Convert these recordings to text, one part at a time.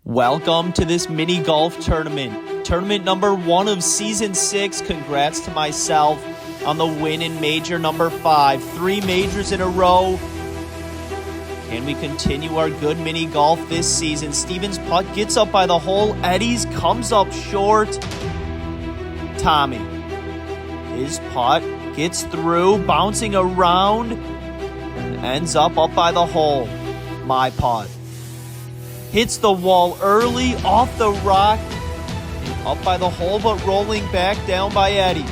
Welcome to this mini golf tournament. Tournament number 1 of season 6. Congrats to myself on the win in major number 5. 3 majors in a row. Can we continue our good mini golf this season? Steven's putt gets up by the hole. Eddie's comes up short. Tommy. His putt gets through, bouncing around, and ends up by the hole. My putt. Hits the wall early, off the rock, and up by the hole, but rolling back down by Eddie.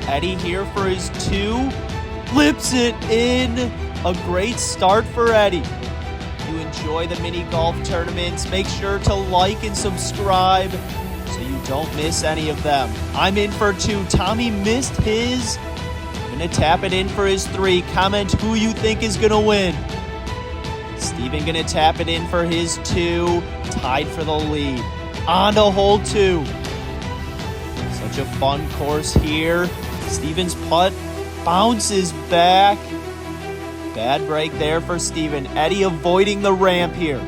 Eddie here for his 2. Lips it in. A great start for Eddie. If you enjoy the mini golf tournaments, make sure to like and subscribe so you don't miss any of them. I'm in for 2. Tommy missed his. I'm going to tap it in for his 3. Comment who you think is going to win. Steven gonna tap it in for his 2, tied for the lead. On to hole 2. Such a fun course here. Steven's putt bounces back. Bad break there for Steven. Eddie avoiding the ramp here.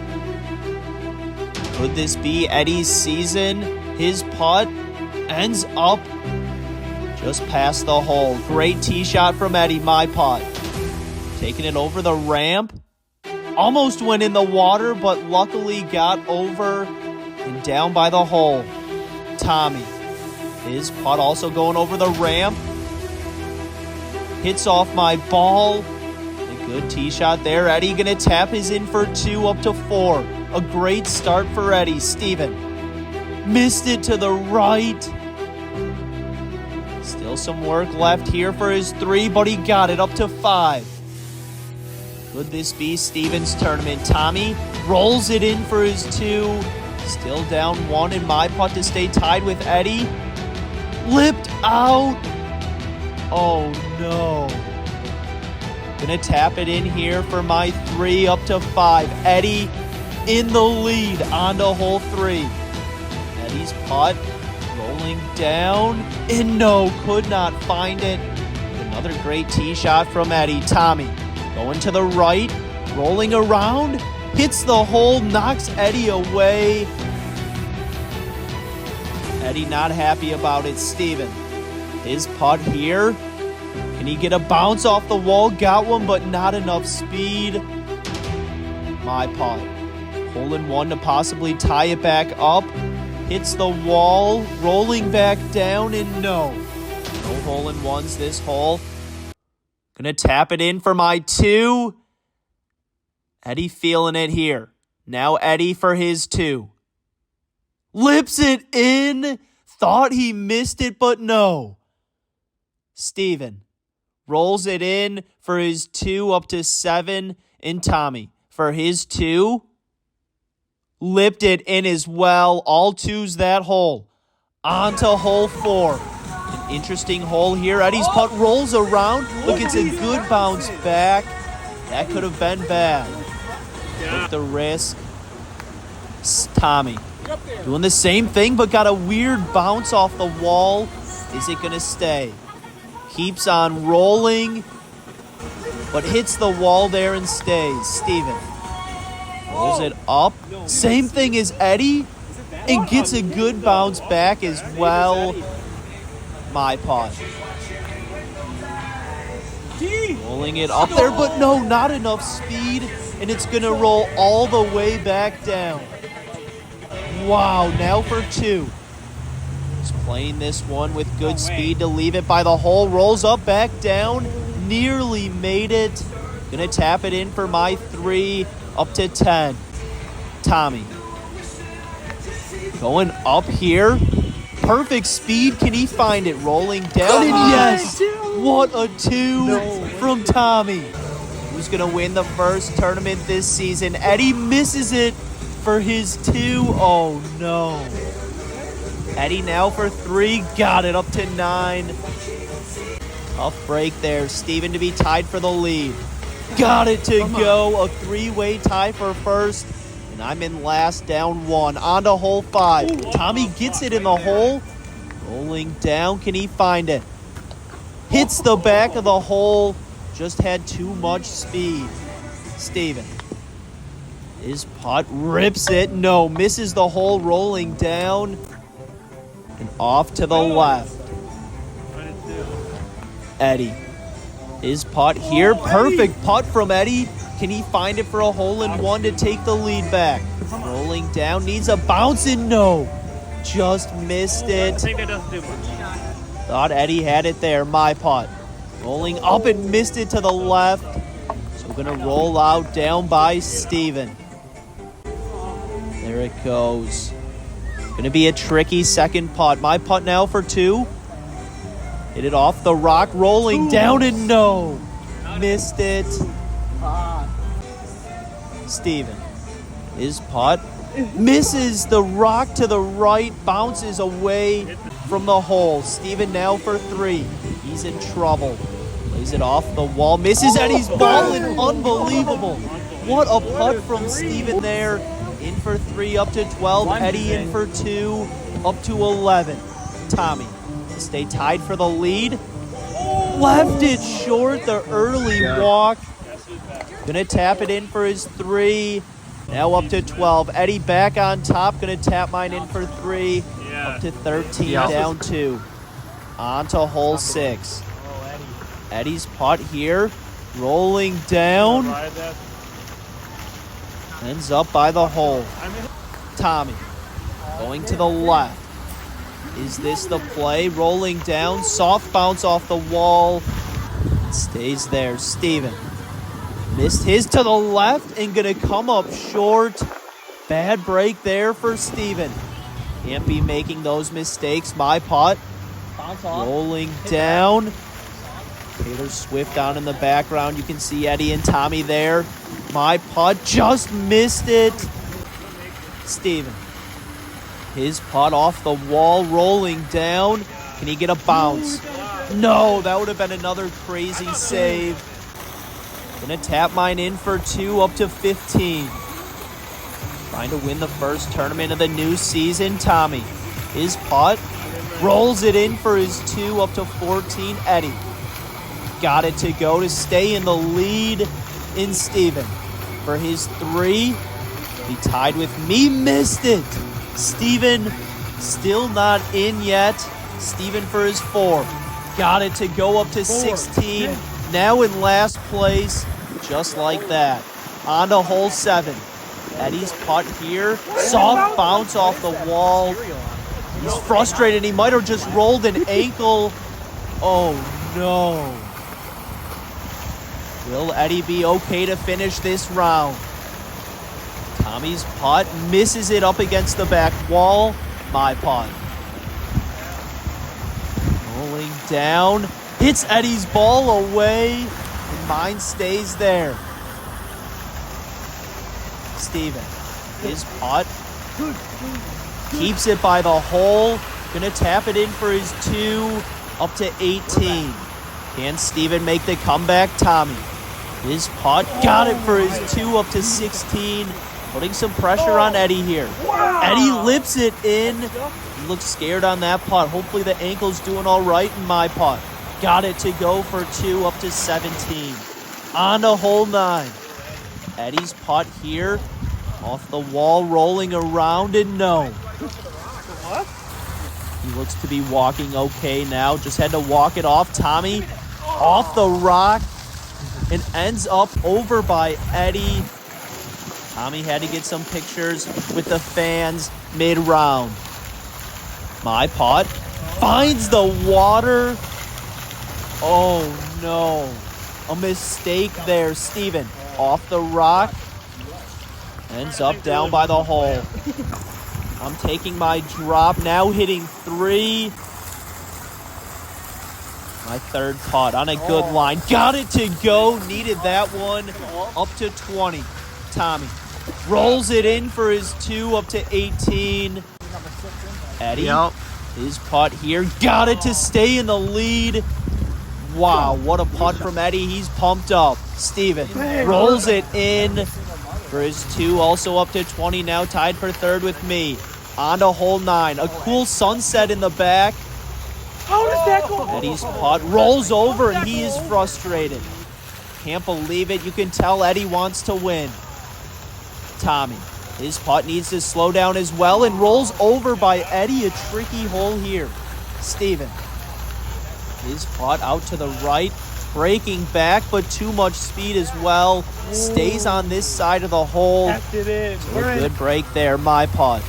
Could this be Eddie's season? His putt ends up just past the hole. Great tee shot from Eddie, my putt. Taking it over the ramp. Almost went in the water, but luckily got over and down by the hole. Tommy. His putt also going over the ramp. Hits off my ball. A good tee shot there. Eddie going to tap his in for 2 up to 4. A great start for Eddie. Steven. Missed it to the right. Still some work left here for his 3, but he got it up to 5. Could this be Steven's tournament? Tommy rolls it in for his 2. Still down 1, and my putt to stay tied with Eddie. Lipped out. Oh, no. Gonna tap it in here for my 3 up to 5. Eddie in the lead on to hole 3. Eddie's putt rolling down. And no, could not find it. Another great tee shot from Eddie. Tommy. Going to the right, rolling around, hits the hole, knocks Eddie away. Eddie not happy about it. Steven, his putt here. Can he get a bounce off the wall? Got one, but not enough speed. My putt. Hole in 1 to possibly tie it back up. Hits the wall, rolling back down, and no. No hole in 1s this hole. Gonna tap it in for my 2. Eddie feeling it here. Now Eddie for his 2. Lips it in. Thought he missed it, but no. Steven rolls it in for his 2 up to 7. And Tommy for his 2. Lipped it in as well. All 2s that hole. On to hole 4. Interesting hole here. Eddie's putt rolls around. Look, it's a good bounce back. That could have been bad. Took the risk. Tommy doing the same thing, but got a weird bounce off the wall. Is it going to stay? Keeps on rolling, but hits the wall there and stays. Steven rolls it up. Same thing as Eddie, and gets a good bounce back as well. My putt. Rolling it up there, but no, not enough speed, and it's going to roll all the way back down. Wow, now for 2. Just playing this one with good speed to leave it by the hole. Rolls up, back down, nearly made it. Going to tap it in for my 3 up to 10. Tommy. Going up here. Perfect speed. Can he find it? Rolling down. And yes! What a 2 from Tommy. Who's going to win the first tournament this season? Eddie misses it for his 2. Oh, no. Eddie now for 3. Got it up to 9. Tough break there. Steven to be tied for the lead. Got it to go. A 3-way tie for first. And I'm in last, down 1. On to hole 5. Tommy gets it in the hole. Rolling down. Can he find it? Hits the back of the hole. Just had too much speed. Steven His putt rips it. No, misses the hole, rolling down and off to the left. Eddie. His putt here. Perfect putt from Eddie. Can he find it for a hole-in-one to take the lead back? Rolling down, needs a bounce and no. Just missed it. I think that doesn't do much. Thought Eddie had it there. My putt. Rolling up and missed it to the left. So we're going to roll out down by Steven. There it goes. Going to be a tricky second putt. My putt now for two. Hit it off the rock, rolling down and no. Missed it. Steven. His putt misses the rock to the right, bounces away from the hole. Steven now for three. He's in trouble. Lays it off the wall, misses Eddie's ball, and unbelievable. What a putt from Steven there. In for three, up to 12. Eddie in for two, up to 11. Tommy to stay tied for the lead. Left it short, the early walk. Gonna tap it in for his three. Now up to 12. Eddie back on top. Gonna tap mine in for three. Up to 13, down two. On to hole 6. Eddie's putt here. Rolling down. Ends up by the hole. Tommy going to the left. Is this the play? Rolling down. Soft bounce off the wall. Stays there. Steven. Missed his to the left and going to come up short. Bad break there for Steven. Can't be making those mistakes. My putt. Rolling down. Taylor Swift down in the background. You can see Eddie and Tommy there. My putt just missed it. Steven. His putt off the wall, rolling down. Can he get a bounce? No, that would have been another crazy save. Gonna tap mine in for two, up to 15. Trying to win the first tournament of the new season. Tommy. His putt. Rolls it in for his two, up to 14. Eddie. Got it to go to stay in the lead in Steven. For his three, he tied with me, missed it. Steven still not in yet. Steven for his four. Got it to go up to 16. Now in last place, just like that. On to hole 7. Eddie's putt here. Soft bounce off the wall. He's frustrated. He might have just rolled an ankle. Oh, no. Will Eddie be okay to finish this round? Tommy's putt misses it up against the back wall. My putt. Rolling down. Hits Eddie's ball away. And mine stays there. Steven. His putt. Keeps it by the hole. Gonna tap it in for his two. Up to 18. Can Steven make the comeback? Tommy. His putt. Got it for his two. Up to 16. Putting some pressure on Eddie here. Eddie lips it in. He looks scared on that putt. Hopefully the ankle's doing all right in my putt. Got it to go for two, up to 17. On to hole 9. Eddie's putt here. Off the wall, rolling around, and no. What? He looks to be walking okay now. Just had to walk it off. Tommy off the rock and ends up over by Eddie. Tommy had to get some pictures with the fans mid-round. My putt finds the water. Oh, no. A mistake there. Steven off the rock. Ends up down by the hole. I'm taking my drop now, hitting 3. My third putt on a good line. Got it to go. Needed that one. Up to 20. Tommy rolls it in for his two, up to 18. Eddie, his putt here. Got it to stay in the lead. Wow, what a putt from Eddie. He's pumped up. Steven rolls it in for his two, also up to 20 now, tied for third with me. On to hole 9. A cool sunset in the back. How does that go? Eddie's putt rolls over and he is frustrated. Can't believe it. You can tell Eddie wants to win. Tommy. His putt needs to slow down as well and rolls over by Eddie. A tricky hole here. Steven. His putt out to the right. Breaking back, but too much speed as well. Stays on this side of the hole. Tapped it in. A good break there. My putt.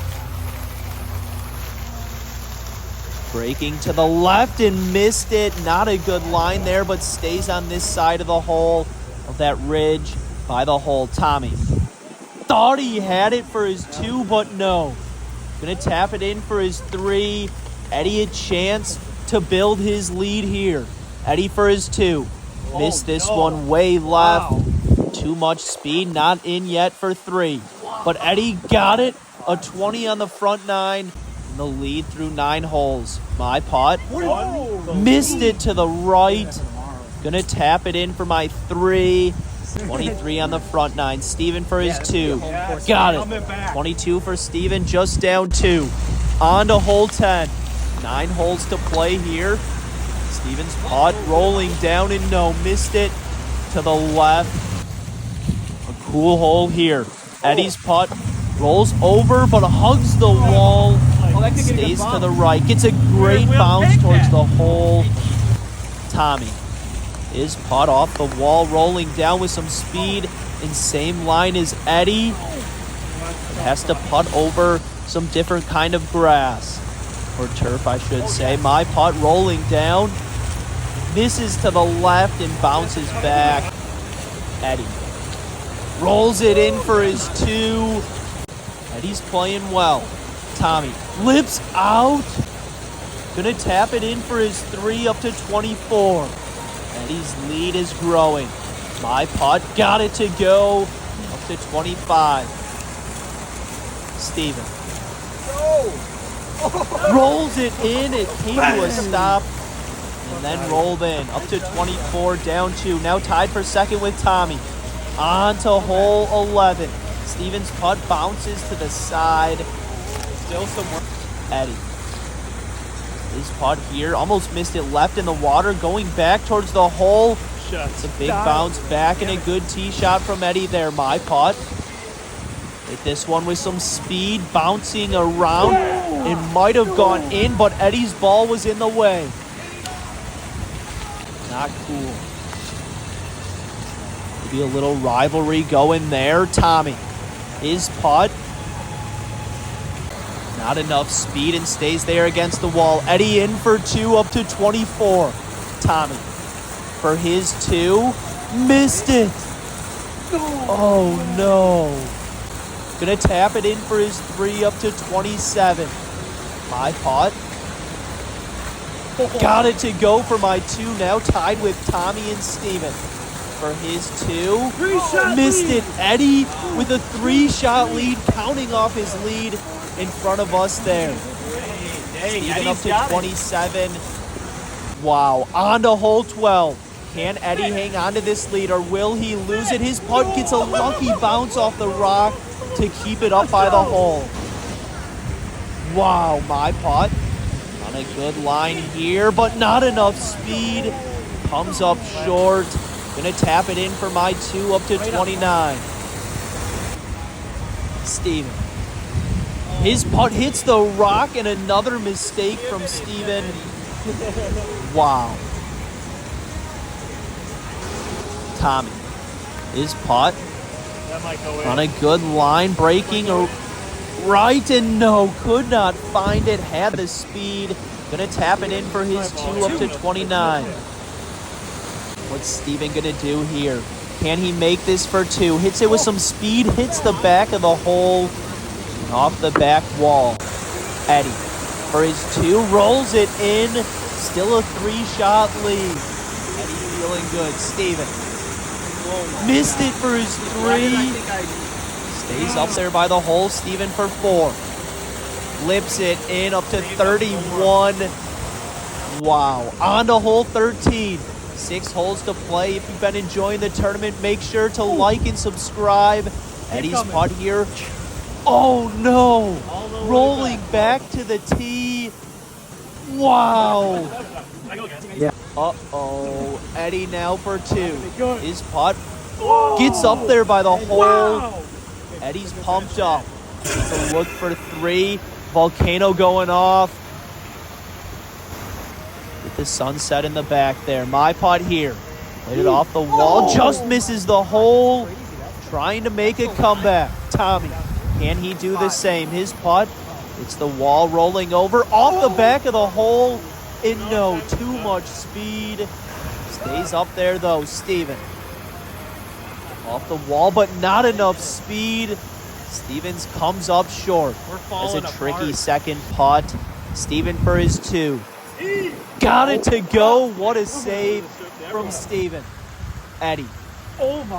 Breaking to the left and missed it. Not a good line there, but stays on this side of the hole of that ridge by the hole. Tommy. Thought he had it for his 2, but no. Gonna tap it in for his 3. Eddie a chance to build his lead here. Eddie for his 2. Missed this one way left. Too much speed, not in yet for 3. But Eddie got it. A 20 on the front 9. And the lead through 9 holes. My putt. Missed it to the right. Gonna tap it in for my 3. 23 on the front 9. Steven for his 2. Got it. 22 for Steven, just down 2. On to hole 10. 9 holes to play here. Steven's putt rolling down and no, missed it to the left. A cool hole here. Eddie's putt rolls over but hugs the wall. Stays to the right. Gets a great bounce towards the hole. Tommy. His putt off the wall, rolling down with some speed in same line as Eddie. Has to putt over some different kind of grass. Or turf, I should say. My putt rolling down. Misses to the left and bounces back. Eddie rolls it in for his 2. Eddie's playing well. Tommy lips out. Gonna tap it in for his 3 up to 24. Eddie's lead is growing. My putt got it to go up to 25. Steven. Rolls it in. It came to a stop and then rolled in. Up to 24, down 2. Now tied for second with Tommy. On to hole 11. Steven's putt bounces to the side. Still some work. Eddie. His putt here, almost missed it left in the water, going back towards the hole. It's a big bounce back and a good tee shot from Eddie there. My putt. Hit this one with some speed, bouncing around. It might have gone in, but Eddie's ball was in the way. Not cool. Maybe a little rivalry going there. Tommy. His putt. Not enough speed and stays there against the wall. Eddie in for 2 up to 24. Tommy for his 2. Missed it. Oh no. Gonna tap it in for his 3 up to 27. My putt. Got it to go for my 2. Now tied with Tommy and Steven. For his 2. Missed it. Eddie with a 3-shot lead, counting off his lead in front of us there. Steven up to 27. Wow. On to hole 12. Can Eddie hang on to this lead or will he lose it? His putt gets a lucky bounce off the rock to keep it up by the hole. Wow, my putt. On a good line here, but not enough speed. Comes up short. Gonna tap it in for my 2 up to 29. Steven. His putt hits the rock and another mistake from Steven. Wow. Tommy. His putt. That might go in. On a good line, breaking right and no, could not find it, had the speed. Gonna tap it in for his 2 up to 29. What's Steven gonna do here? Can he make this for 2? Hits it with some speed, hits the back of the hole, off the back wall. Eddie for his 2, rolls it in, still a 3-shot lead. Eddie feeling good. Steven. Missed it for his 3. Stays up there by the hole. Steven for 4. Lips it in up to 31. Wow. On to hole 13. 6 holes to play. If you've been enjoying the tournament, make sure to like and subscribe. Eddie's putt here. Oh no. Rolling back to the tee. Wow. Yeah. Uh-oh. Eddie now for 2. His putt gets up there by the hole. Eddie's pumped up. It's a look for 3. Volcano going off. With the sunset in the back there. My putt here. Played it off the wall. Just misses the hole. Trying to make a comeback. Tommy, can he do the same? His putt. It's the wall rolling over. Off the back of the hole. And no, too much speed. Stays up there though. Steven. Off the wall, but not enough speed. Stevens comes up short. As a tricky second putt. Steven for his 2. Got it to go. What a save from Steven. Eddie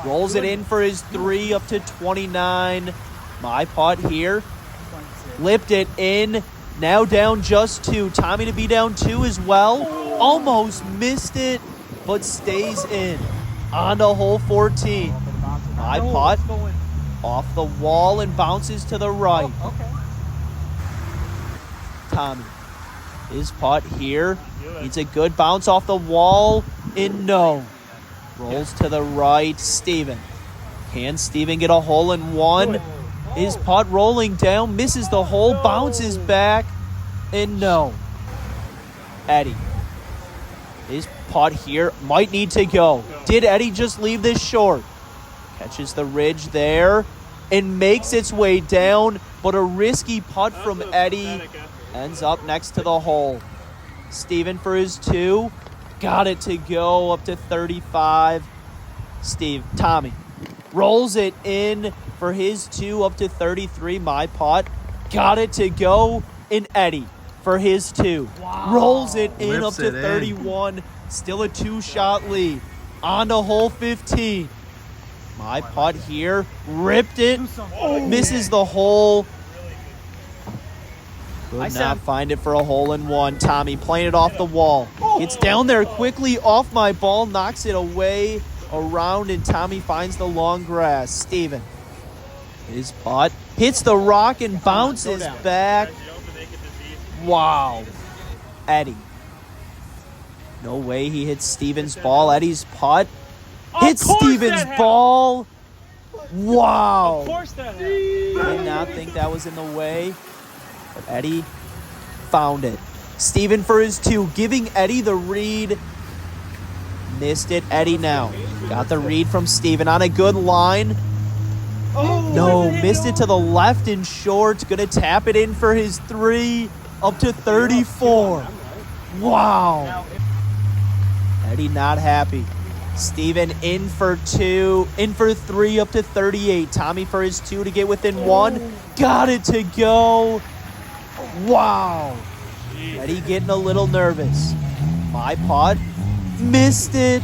rolls it in for his 3 up to 29. My putt here. Flipped it in. Now down just 2. Tommy to be down 2 as well. Almost missed it, but stays in. On to hole 14. My putt off the wall and bounces to the right. Tommy. His putt here. Needs a good bounce off the wall. And no. Rolls to the right. Steven. Can Steven get a hole in 1? His putt rolling down. Misses the hole. Bounces back. And no. Eddie. His putt here might need to go. Did Eddie just leave this short? Catches the ridge there. And makes its way down. But a risky putt from Eddie. Ends up next to the hole. Steven for his 2. Got it to go up to 35. Tommy rolls it in for his 2 up to 33. My putt. Got it to go. And Eddie for his 2. Rolls it in up to 31. Still a 2-shot lead. On to hole 15. My putt here. Ripped it. Misses the hole. Could not find it for a hole in 1. Tommy playing it off the wall. Gets down there quickly off my ball. Knocks it away around, and Tommy finds the long grass. Steven. His putt. Hits the rock and bounces back. Wow. Eddie. No way he hits Steven's ball. Eddie's putt. Hits Steven's ball. Wow. Of course that happened. Did not think that was in the way. But Eddie found it. Steven for his 2, giving Eddie the read. Missed it. Eddie now. Got the read from Steven on a good line. No, missed it to the left and short. Gonna tap it in for his 3 up to 34. Wow. Eddie not happy. Steven in for 2, in for 3 up to 38. Tommy for his 2 to get within 1. Got it to go. Wow. Eddie getting a little nervous. My putt. Missed it.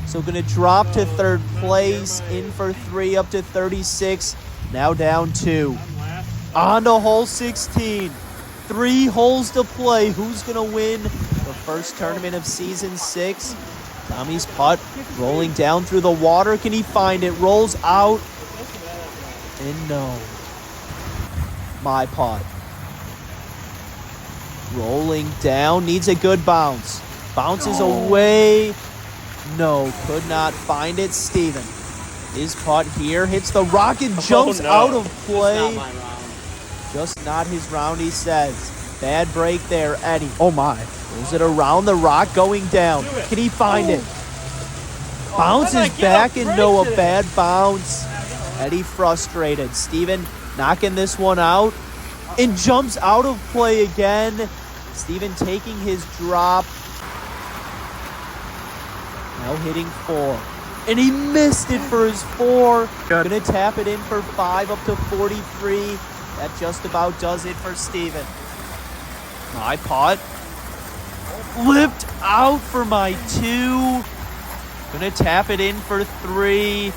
So going to drop to 3rd place. In for 3 up to 36. Now down 2. On to hole 16. 3 holes to play. Who's going to win the first tournament of season 6? Tommy's putt rolling down through the water. Can he find it? Rolls out. And no. My putt. Rolling down. Needs a good bounce. Bounces away. No. Could not find it. Steven. His putt here. Hits the rock and jumps out of play. Just not his round, he says. Bad break there, Eddie. Oh my. Rolls it around the rock going down. Can he find it? Bounces back and no, a bad bounce. Eddie frustrated. Steven knocking this one out and jumps out of play again. Steven taking his drop. Now hitting 4. And he missed it for his 4. Gonna tap it in for 5 up to 43. That just about does it for Steven. My putt. Flipped out for my 2. Gonna tap it in for 3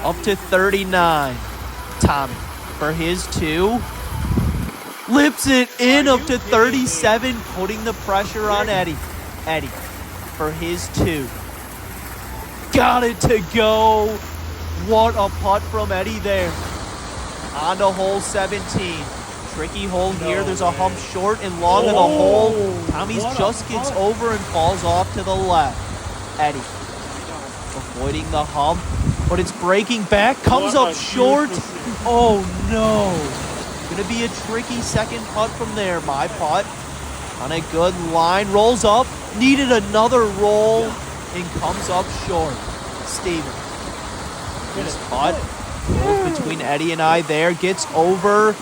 up to 39. Tommy for his 2. Flips it in up to 37, putting the pressure on Eddie. Eddie for his 2. Got it to go. What a putt from Eddie there. On to hole 17. Tricky hole here. There's a hump short and long of the hole. Tommy's just gets over and falls off to the left. Eddie avoiding the hump. but it's breaking back. Comes up short. Oh, no. Going to be a tricky second putt from there. My putt on a good line. Rolls up. Needed another roll and comes up short. Steven. His putt rolls between Eddie and I there. Gets over.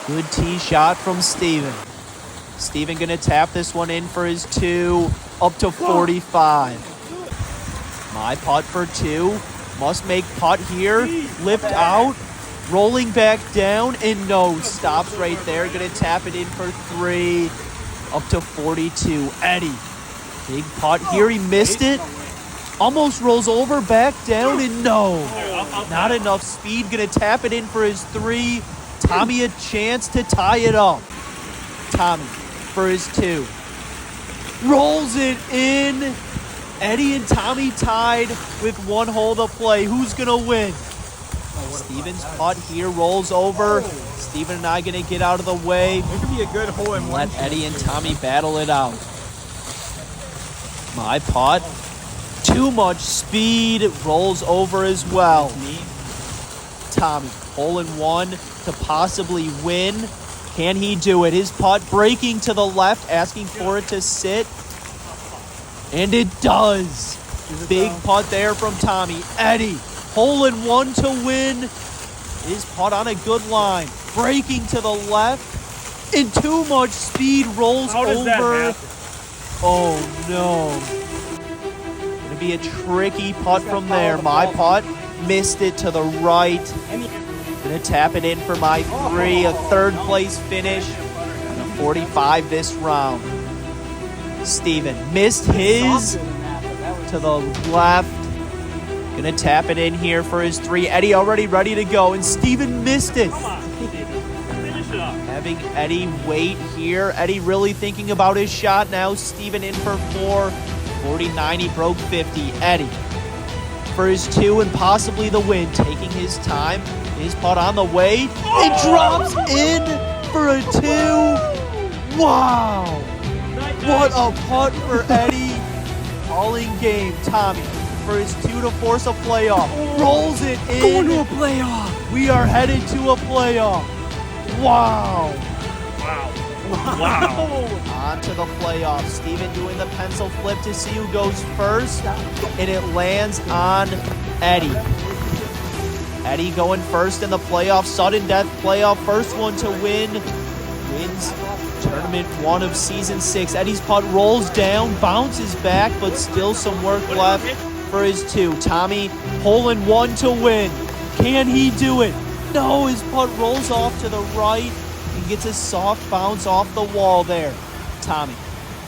Good tee shot from Steven. Steven going to tap this one in for his 2, up to 45. My putt for 2. Must make putt here. Lift out. Rolling back down. And no. Stops right there. Going to tap it in for 3. Up to 42. Eddie. Big putt here. He missed it. Almost rolls over. Back down. And no. Not enough speed. Going to tap it in for his 3. Tommy a chance to tie it up. Tommy for his 2. Rolls it in. Eddie and Tommy tied with 1 hole to play. Who's going to win? Steven's putt here rolls over. Steven and I going to get out of the way. It could be a good hole in Let Eddie and Tommy battle it out. My putt. Too much speed. Rolls over as well. Tommy, hole in 1 to possibly win. Can he do it? His putt breaking to the left, asking for it to sit. And it does. Big putt there from Tommy. Eddie, hole in 1 to win. His putt on a good line. Breaking to the left. And too much speed rolls How does that over. happen? Oh no. Gonna be a tricky putt from there. My putt missed it to the right. Gonna tap it in for my 3. A 3rd place finish. And a 45 this round. Steven missed his to the left. Gonna tap it in here for his 3. Eddie already ready to go, and Steven missed it. Come on, Steven. Finish it up. Having Eddie wait here. Eddie really thinking about his shot now. Steven in for 4. 49, he broke 50. Eddie for his 2 and possibly the win. Taking his time. His putt on the way. It drops in for a 2. Wow. What a putt for Eddie. Calling game. Tommy for his 2 to force a playoff. Rolls it in. Going to a playoff. We are headed to a playoff. Wow. Wow. Wow. On to the playoffs. Steven doing the pencil flip to see who goes first. And it lands on Eddie. Eddie going first in the playoff. Sudden death playoff. First one to win. Wins tournament 1 of season 6. Eddie's putt rolls down. Bounces back, but still some work left for his 2. Tommy, hole in 1 to win. Can he do it? No, his putt rolls off to the right. He gets a soft bounce off the wall there. Tommy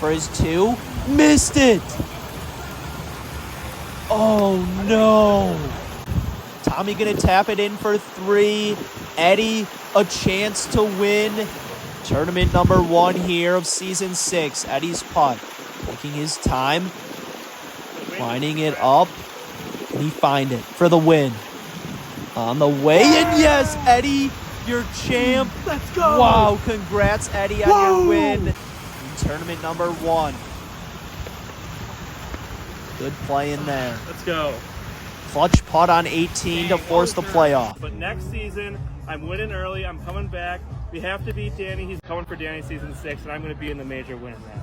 for his 2. Missed it. Oh, no. Tommy going to tap it in for 3. Eddie, a chance to win. Tournament number 1 here of season 6. Eddie's putt. Taking his time. Lining it up. Can he find it for the win? On the way. And yes, Eddie, your champ. Let's go. Wow, congrats, Eddie, on your win in tournament number 1. Good play in there. Let's go. Clutch putt on 18 to force the playoff. But next season, I'm winning early. I'm coming back. We have to beat Danny. He's coming for Danny season 6, and I'm going to be in the major winning that.